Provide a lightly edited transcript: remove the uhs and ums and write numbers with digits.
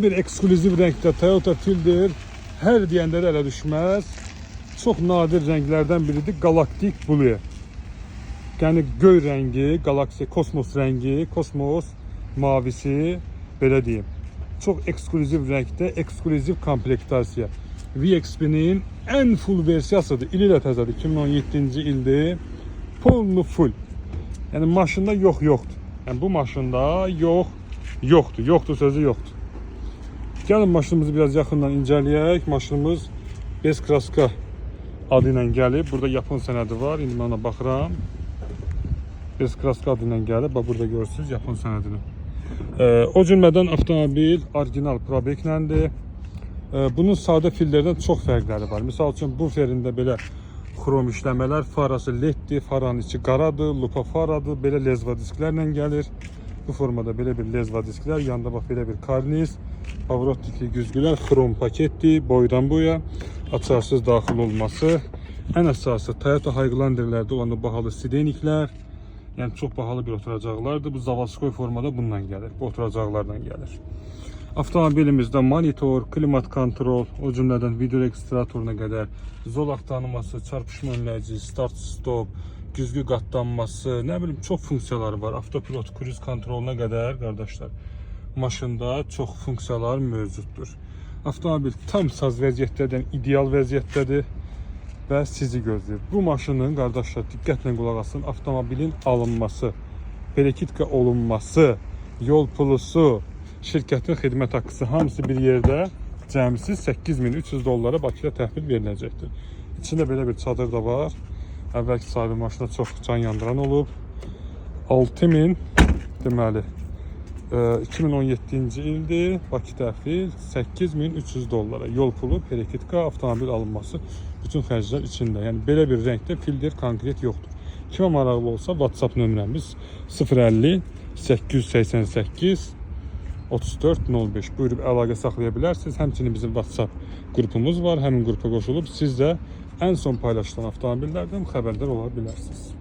Bir eksklüziv renkte Toyota Fielder her deyəndə də ələ düşməz. Çox nadir rənglərdən biridir Galactic Blue. Yəni göy rəngi, Galaxy kosmos rəngi, kosmos mavisi belə deyim. Çox eksklüziv rəngdə, eksklüziv komplektasiya. VXP-nin ən full versiyasıdır. İli də təzədir. 2017-ci ildir. Polnu full. Yəni maşında yoxdur. Yəni bu maşında yoxdur. Yoxdur sözü yoxdur. Gəlin maşınımızı biraz yaxından incələyək. Maşınımız Bezkraska adı ilə gəlib. Burada Yapon sənədi var. İndi mən ona baxıram. Bezkraska adı ilə gəlib. Bax burada görürsünüz Yapon sənədini. O cümlədən avtomobil orijinal probekləndir. Bunun sadə fillərdən çox fərqləri var. Misal üçün bu ferində belə xrom işləmələr, farası leddir, faranın içi qaradır, lupa faradır, belə lezva disklərlə gəlir. Bu formada belə bir lezva disklər, yanında bax belə bir karniz, pavrot dikli güzgülər, xrom paketdir, boydan boya, açarsız daxil olması. Ən əsası Toyota Highlanderlərdə olan bahalı sideniklər, yəni çox bahalı bir oturacaqlardır. Bu Zavaskoy formada bundan gəlir, bu oturacaqlardan gəlir. Avtomobilimizdə monitor, klimat kontrol, o cümlədən video registratoruna qədər, zolaq tanıması, çarpışma önləyici, start stop, güzgü qatlanması, nə bilim çox funksiyaları var. Avtopilot, kruz kontroluna qədər qardaşlar, maşında çox funksiyalar mövcuddur. Avtomobil tam saz vəziyyətdədir, ideal vəziyyətdədir və sizi gözləyir. Bu maşının qardaşlar diqqətlə qulaq asın, avtomobilin alınması, perekitka olunması, yol pulusu, şirkətin xidmət haqqısı hamısı bir yerdə cəmsi 8300 dollara Bakıya təhvil veriləcəkdir. İçində belə bir çadır da var. Əvvəlki sahibi maşına çox can yandıran olub. 6000 deməli 2017-ci ildir. Bakı təhvil 8300 dollara. Yol pulu, perekitka, avtomobil alınması, bütün xərclər içində. Yəni belə bir rəngdə fildir konkret yoxdur. Kimə maraqlı olsa WhatsApp nömrəmiz 050 888 3405. Buyurub əlaqə saxlaya bilərsiniz. Həmçinin bizim WhatsApp qrupumuz var. Həmin qrupa qoşulub siz də ən son paylaşılan avtomobillərdən xəbərdar ola bilərsiniz.